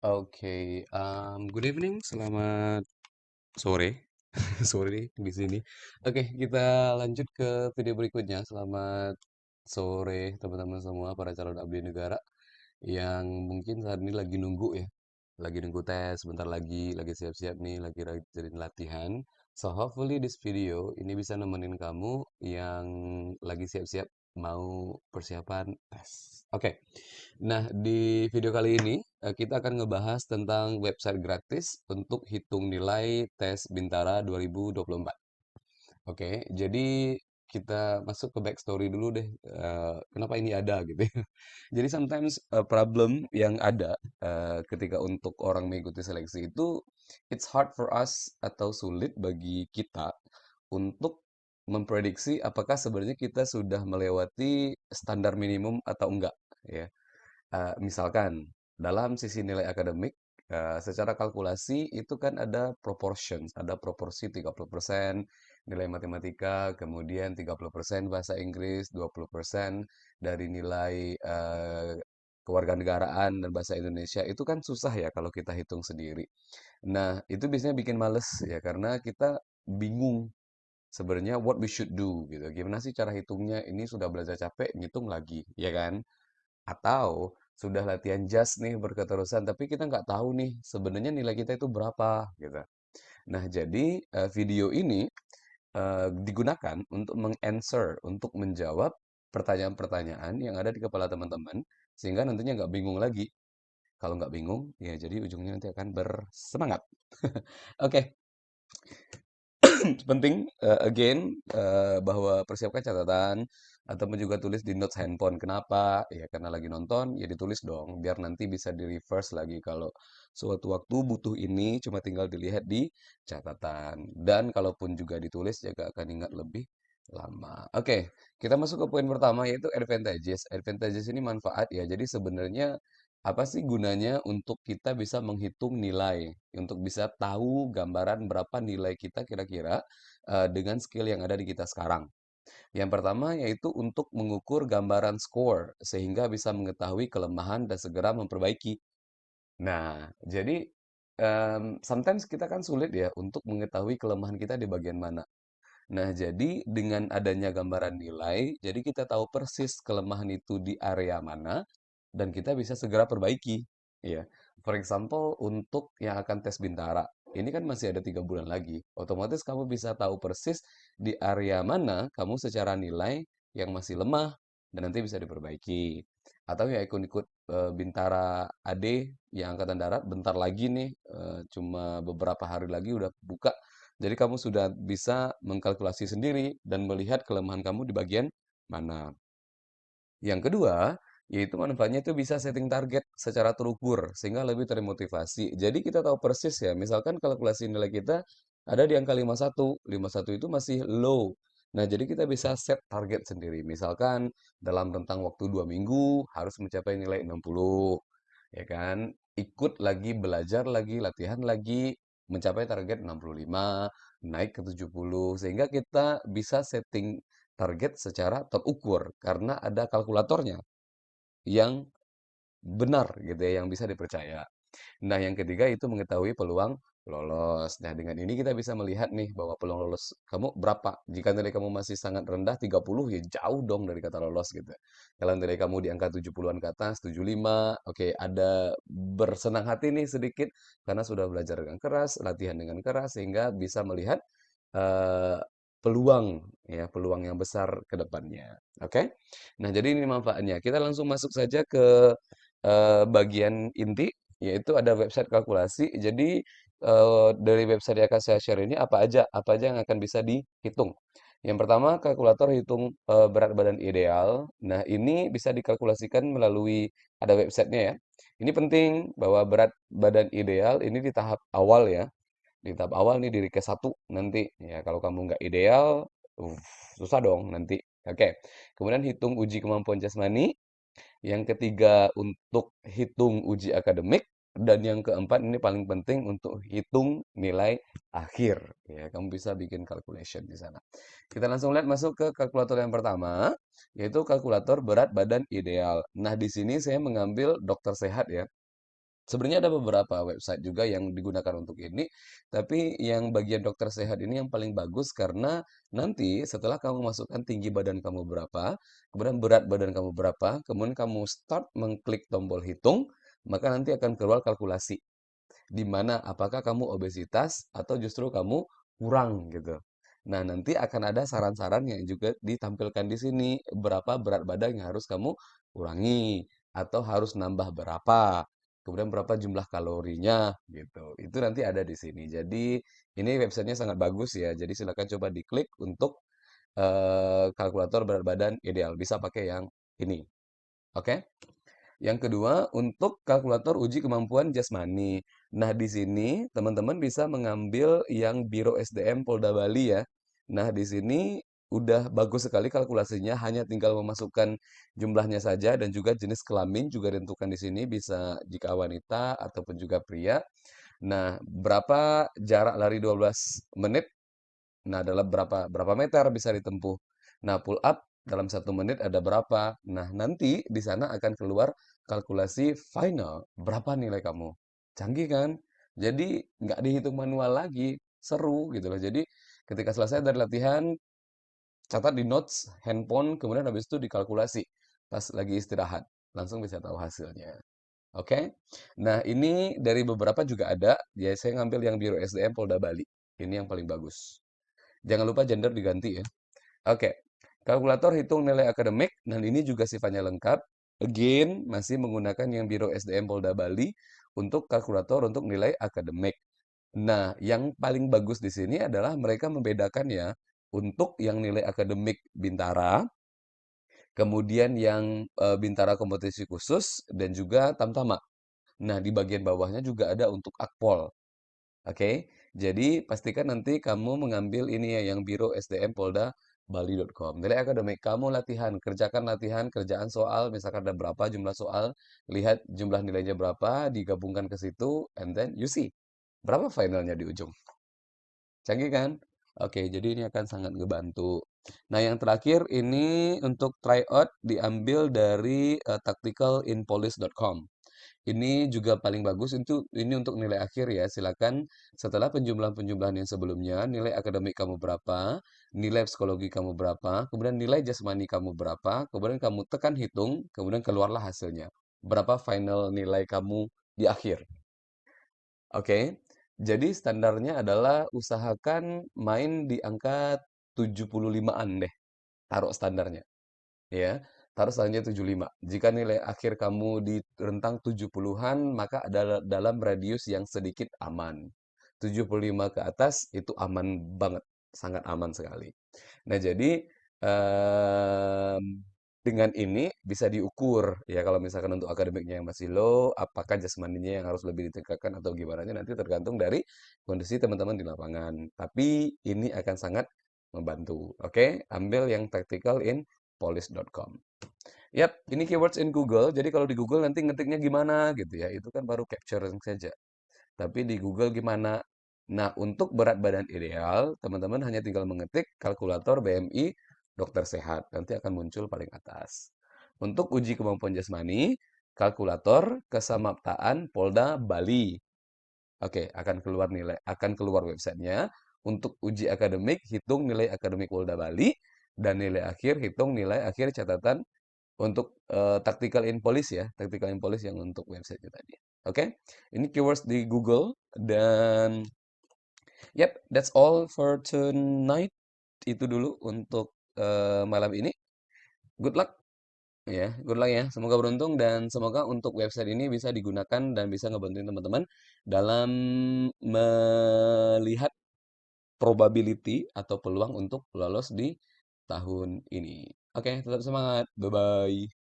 Oke, good evening, selamat sore, sore di sini. Oke, kita lanjut ke video berikutnya. Selamat sore teman-teman semua para calon abdi negara yang mungkin saat ini lagi nunggu ya, lagi nunggu tes, sebentar lagi siap-siap nih, lagi rajin latihan. So hopefully this video ini bisa nemenin kamu yang lagi siap-siap mau persiapan tes. Oke. Nah, di video kali ini kita akan ngebahas tentang website gratis untuk hitung nilai tes Bintara 2024. Oke, jadi kita masuk ke backstory dulu deh. Kenapa ini ada gitu ya. Jadi sometimes problem yang ada ketika untuk orang mengikuti seleksi itu it's hard for us atau sulit bagi kita untuk memprediksi apakah sebenarnya kita sudah melewati standar minimum atau enggak ya. Misalkan dalam sisi nilai akademik, secara kalkulasi itu kan ada proportions, ada proporsi 30% nilai matematika, kemudian 30% bahasa Inggris, 20% dari nilai kewarganegaraan dan bahasa Indonesia. Itu kan susah ya kalau kita hitung sendiri. Nah, itu biasanya bikin males ya karena kita bingung sebenarnya what we should do gitu. Gimana sih cara hitungnya? Ini sudah belajar capek, ngitung lagi, ya kan? Atau sudah latihan jazz nih berketerusan, tapi kita nggak tahu nih sebenarnya nilai kita itu berapa gitu. Nah, jadi video ini digunakan untuk meng-answer, untuk menjawab pertanyaan-pertanyaan yang ada di kepala teman-teman, sehingga nantinya nggak bingung lagi. Kalau nggak bingung, ya jadi ujungnya nanti akan bersemangat. Oke, penting again bahwa persiapkan catatan ataupun juga tulis di notes handphone. Kenapa? Ya karena lagi nonton, ya ditulis dong biar nanti bisa di reverse lagi kalau suatu waktu butuh ini cuma tinggal dilihat di catatan. Dan kalaupun juga ditulis juga akan ingat lebih lama. Oke, kita masuk ke poin pertama yaitu advantages. Advantages ini manfaat ya. Jadi sebenarnya apa sih gunanya untuk kita bisa menghitung nilai, untuk bisa tahu gambaran berapa nilai kita kira-kira dengan skill yang ada di kita sekarang. Yang pertama yaitu untuk mengukur gambaran skor, sehingga bisa mengetahui kelemahan dan segera memperbaiki. Nah, jadi sometimes kita kan sulit ya untuk mengetahui kelemahan kita di bagian mana. Nah, jadi dengan adanya gambaran nilai, jadi kita tahu persis kelemahan itu di area mana dan kita bisa segera perbaiki. Ya, for example, untuk yang akan tes Bintara, ini kan masih ada 3 bulan lagi. Otomatis kamu bisa tahu persis di area mana kamu secara nilai yang masih lemah dan nanti bisa diperbaiki. Atau ya ikut-ikut Bintara AD yang Angkatan Darat bentar lagi nih, cuma beberapa hari lagi udah buka. Jadi kamu sudah bisa mengkalkulasi sendiri dan melihat kelemahan kamu di bagian mana. Yang kedua, yaitu manfaatnya itu bisa setting target secara terukur sehingga lebih termotivasi. Jadi kita tahu persis ya, misalkan kalkulasi nilai kita ada di angka 51. 51 itu masih low. Nah, jadi kita bisa set target sendiri. Misalkan dalam rentang waktu 2 minggu harus mencapai nilai 60. Ya kan? Ikut lagi, belajar lagi, latihan lagi, mencapai target 65, naik ke 70. Sehingga kita bisa setting target secara terukur karena ada kalkulatornya yang benar gitu ya, yang bisa dipercaya. Nah, yang ketiga itu mengetahui peluang lolos. Nah, dengan ini kita bisa melihat nih bahwa peluang lolos kamu berapa. Jika nilai kamu masih sangat rendah 30, ya jauh dong dari kata lolos gitu. Kalau nilai kamu di angka 70-an ke atas, 75, oke, ada bersenang hati nih sedikit karena sudah belajar dengan keras, latihan dengan keras sehingga bisa melihat eh, peluang ya, peluang yang besar ke depannya. Oke. Nah, jadi ini manfaatnya. Kita langsung masuk saja ke bagian inti yaitu ada website kalkulasi. Jadi dari website yang akan saya share ini apa aja yang akan bisa dihitung. Yang pertama kalkulator hitung berat badan ideal. Nah, ini bisa dikalkulasikan melalui ada websitenya ya. Ini penting bahwa berat badan ideal ini di tahap awal ya. Di tahap awal nih di request 1 nanti ya kalau kamu nggak ideal, uh, susah dong nanti. Oke. Kemudian hitung uji kemampuan jasmani. Yang ketiga untuk hitung uji akademik dan yang keempat ini paling penting untuk hitung nilai akhir. Ya, kamu bisa bikin calculation di sana. Kita langsung lihat masuk ke kalkulator yang pertama, yaitu kalkulator berat badan ideal. Nah, di sini saya mengambil dokter sehat ya. Sebenarnya ada beberapa website juga yang digunakan untuk ini, tapi yang bagian dokter sehat ini yang paling bagus karena nanti setelah kamu masukkan tinggi badan kamu berapa, kemudian berat badan kamu berapa, kemudian kamu start mengklik tombol hitung, maka nanti akan keluar kalkulasi di mana apakah kamu obesitas atau justru kamu kurang gitu. Nah, nanti akan ada saran-saran yang juga ditampilkan di sini, berapa berat badan yang harus kamu kurangi atau harus nambah berapa, kemudian berapa jumlah kalorinya gitu. Itu nanti ada di sini. Jadi, ini websitenya sangat bagus ya. Jadi silakan coba diklik untuk kalkulator berat badan ideal. Bisa pakai yang ini. Oke? Yang kedua, untuk kalkulator uji kemampuan jasmani. Nah, di sini teman-teman bisa mengambil yang Biro SDM Polda Bali ya. Nah, di sini udah bagus sekali kalkulasinya, hanya tinggal memasukkan jumlahnya saja dan juga jenis kelamin juga ditentukan di sini, bisa jika wanita ataupun juga pria. Nah, berapa jarak lari 12 menit? Nah, dalam berapa berapa meter bisa ditempuh. Nah, pull up dalam 1 menit ada berapa. Nah, nanti di sana akan keluar kalkulasi final. Berapa nilai kamu? Canggih kan? Jadi, nggak dihitung manual lagi. Seru gitu loh. Jadi, ketika selesai dari latihan, catat di notes, handphone, kemudian habis itu dikalkulasi. Pas lagi istirahat. Langsung bisa tahu hasilnya. Oke? Nah, ini dari beberapa juga ada. Ya, saya ngambil yang Biro SDM Polda Bali. Ini yang paling bagus. Jangan lupa gender diganti ya. Oke. Kalkulator hitung nilai akademik, dan ini juga sifatnya lengkap. Again, masih menggunakan yang Biro SDM Polda Bali untuk kalkulator untuk nilai akademik. Nah, yang paling bagus di sini adalah mereka membedakan ya, untuk yang nilai akademik Bintara, kemudian yang Bintara kompetisi khusus, dan juga Tamtama. Nah, di bagian bawahnya juga ada untuk Akpol. Oke, jadi pastikan nanti kamu mengambil ini ya yang Biro SDM Polda Bali.com. Nilai akademik kamu latihan, kerjakan latihan, kerjaan soal, misalkan ada berapa jumlah soal, lihat jumlah nilainya berapa, digabungkan ke situ, and then you see. Berapa finalnya di ujung? Canggih kan? Oke, jadi ini akan sangat ngebantu. Nah, yang terakhir ini untuk tryout diambil dari tacticalinpolice.com. Ini juga paling bagus ini untuk nilai akhir ya. Silakan setelah penjumlahan-penjumlahan yang sebelumnya, nilai akademik kamu berapa, nilai psikologi kamu berapa, kemudian nilai jasmani kamu berapa, kemudian kamu tekan hitung, kemudian keluarlah hasilnya. Berapa final nilai kamu di akhir. Oke. Jadi standarnya adalah usahakan main di angka 75-an deh. Taruh standarnya. Ya, taruh standarnya 75. Jika nilai akhir kamu di rentang 70-an, maka adalah dalam radius yang sedikit aman. 75 ke atas itu aman banget, sangat aman sekali. Nah, jadi em, dengan ini bisa diukur ya kalau misalkan untuk akademiknya yang masih low, apakah jasmaninya yang harus lebih ditingkatkan atau gimana nanti tergantung dari kondisi teman-teman di lapangan. Tapi ini akan sangat membantu. Oke, ambil yang tactical in police.com. Yap, ini keywords in Google. Jadi kalau di Google nanti ngetiknya gimana gitu ya. Itu kan baru capturing saja. Tapi di Google gimana? Nah, untuk berat badan ideal, teman-teman hanya tinggal mengetik kalkulator BMI dokter sehat. Nanti akan muncul paling atas. Untuk uji kemampuan jasmani, kalkulator kesamaptaan Polda Bali. Oke, akan keluar websitenya. Untuk uji akademik, hitung nilai akademik Polda Bali. Dan nilai akhir, hitung nilai akhir catatan untuk tactical in police ya, tactical in police yang untuk website tadi. Oke, ini keywords di Google dan yep, that's all for tonight. Itu dulu untuk malam ini. Good luck ya, good luck ya. Semoga beruntung dan semoga untuk website ini bisa digunakan dan bisa ngebantuin teman-teman dalam melihat probability atau peluang untuk lolos di tahun ini. Oke, tetap semangat. Bye bye.